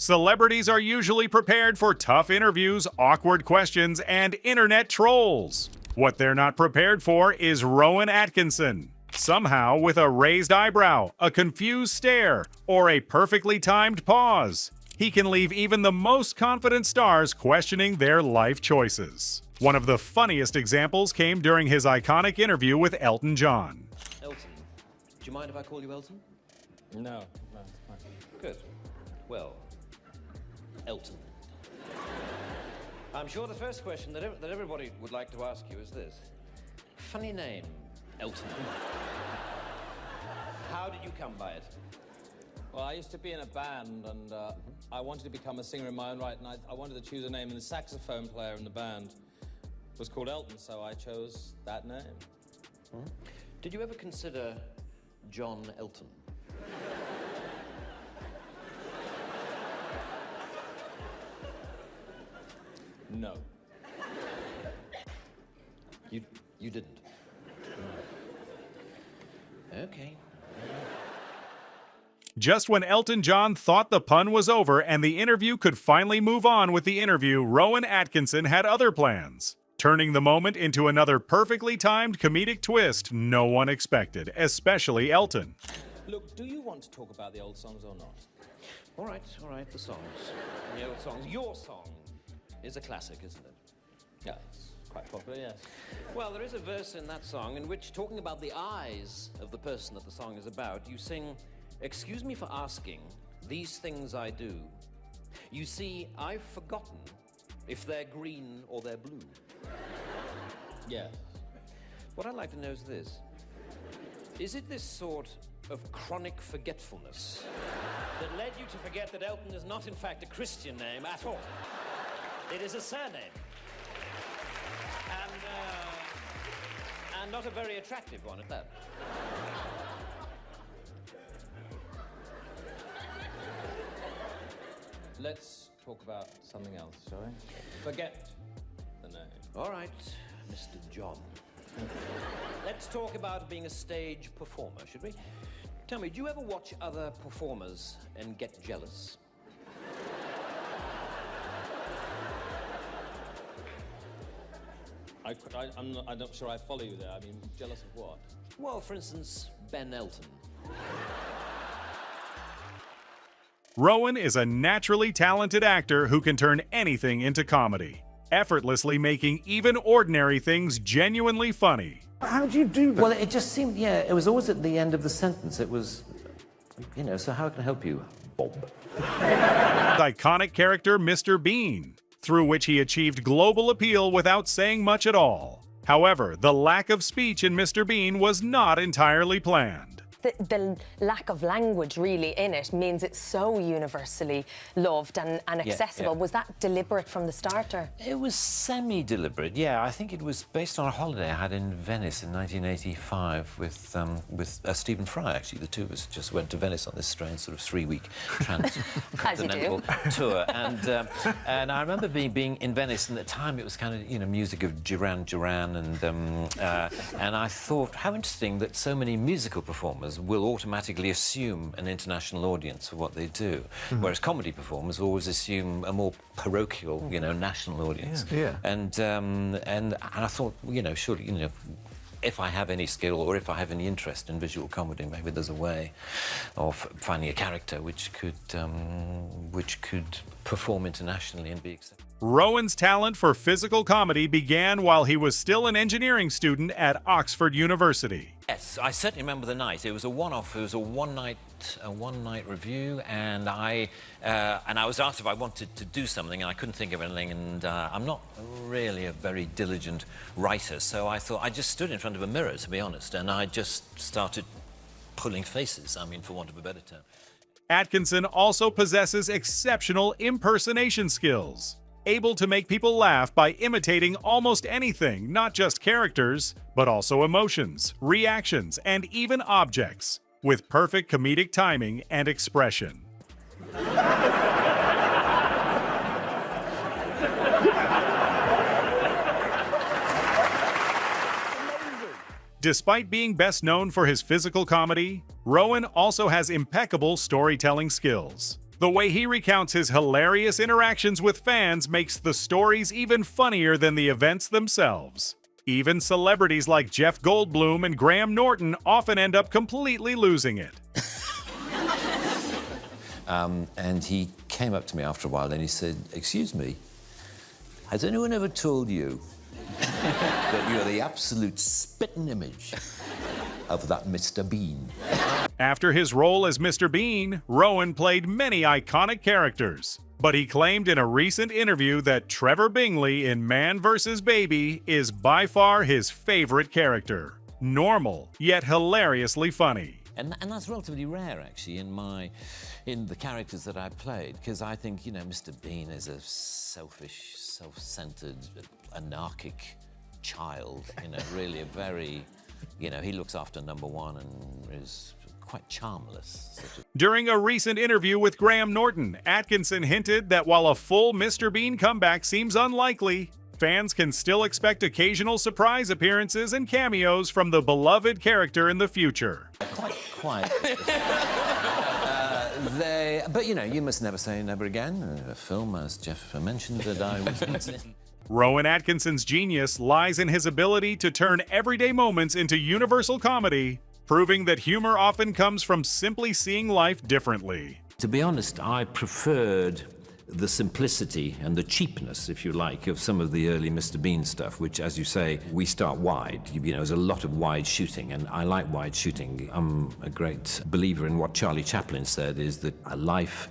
Celebrities are usually prepared for tough interviews, awkward questions, and internet trolls. What they're not prepared for is Rowan Atkinson. Somehow, with a raised eyebrow, a confused stare, or a perfectly timed pause, he can leave even the most confident stars questioning their life choices. One of the funniest examples came during his iconic interview with Elton John. Elton, do you mind if I call you Elton? No, it's fine. Good. Well, Elton. I'm sure the first question that everybody would like to ask you is this. Funny name, Elton. How did you come by it? Well, I used to be in a band, and I wanted to become a singer in my own right, and I wanted to choose a name, and the saxophone player in the band was called Elton, so I chose that name. Did you ever consider John Elton? No. You didn't? Okay. Just when Elton John thought the pun was over and the interview could finally move on with the interview, Rowan Atkinson had other plans, turning the moment into another perfectly timed comedic twist no one expected, especially Elton. Look, do you want to talk about the old songs or not? All right, the songs. The old songs. Your song is a classic, isn't it? Yeah, it's quite popular, yes. Well, there is a verse in that song in which, talking about the eyes of the person that the song is about, you sing, "Excuse me for asking, these things I do. You see, I've forgotten if they're green or they're blue." Yes. What I'd like to know is this. Is it this sort of chronic forgetfulness that led you to forget that Elton is not, in fact, a Christian name at all? It is a surname. And not a very attractive one at that. Let's talk about something else, shall we? Forget the name. All right, Mr. John. Let's talk about being a stage performer, should we? Tell me, do you ever watch other performers and get jealous? I'm not sure I follow you there. I mean, jealous of what? Well, for instance, Ben Elton. Rowan is a naturally talented actor who can turn anything into comedy, effortlessly making even ordinary things genuinely funny. How do you do that? Well, it just seemed, it was always at the end of the sentence. It was, so how can I help you, Bob? Iconic character Mr. Bean, through which he achieved global appeal without saying much at all. However, the lack of speech in Mr. Bean was not entirely planned. The lack of language really in it means it's so universally loved and accessible. Yeah. Was that deliberate from the start? Or? It was semi-deliberate, yeah. I think it was based on a holiday I had in Venice in 1985 with Stephen Fry, actually. The two of us just went to Venice on this strange sort of 3-week transcontinental tour. And I remember being in Venice, and at the time it was kind of, music of Duran Duran, and I thought, how interesting that so many musical performers will automatically assume an international audience for what they do, whereas comedy performers always assume a more parochial, national audience. Yeah. And I thought, surely, if I have any skill or if I have any interest in visual comedy, maybe there's a way of finding a character which could perform internationally and be accepted. Rowan's talent for physical comedy began while he was still an engineering student at Oxford University. Yes, I certainly remember the night. It was a one-off. It was a one-night review, and I was asked if I wanted to do something, and I couldn't think of anything. And I'm not really a very diligent writer, so I thought I just stood in front of a mirror, to be honest, and I just started pulling faces. I mean, for want of a better term. Atkinson also possesses exceptional impersonation skills, able to make people laugh by imitating almost anything, not just characters, but also emotions, reactions, and even objects, with perfect comedic timing and expression. Despite being best known for his physical comedy, Rowan also has impeccable storytelling skills. The way he recounts his hilarious interactions with fans makes the stories even funnier than the events themselves. Even celebrities like Jeff Goldblum and Graham Norton often end up completely losing it. And he came up to me after a while and he said, "Excuse me, has anyone ever told you that you're the absolute spitting image of that Mr. Bean?" After his role as Mr. Bean, Rowan played many iconic characters. But he claimed in a recent interview that Trevor Bingley in Man vs. Baby is by far his favorite character. Normal, yet hilariously funny. And that's relatively rare, actually, in the characters that I played, because I think, you know, Mr. Bean is a selfish, self-centered, anarchic child, you know, really a very, you know, he looks after number one and is quite charmless. Sort of. During a recent interview with Graham Norton, Atkinson hinted that while a full Mr. Bean comeback seems unlikely, fans can still expect occasional surprise appearances and cameos from the beloved character in the future. Quite. But, you know, you must never say never again. A film, as Jeff mentioned, that I was... Rowan Atkinson's genius lies in his ability to turn everyday moments into universal comedy, proving that humor often comes from simply seeing life differently. To be honest, I preferred the simplicity and the cheapness, if you like, of some of the early Mr. Bean stuff, which, as you say, we start wide. You know, there's a lot of wide shooting, and I like wide shooting. I'm a great believer in what Charlie Chaplin said, is that a life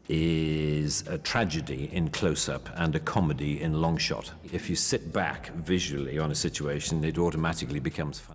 is a tragedy in close-up and a comedy in long shot. If you sit back visually on a situation, it automatically becomes fun.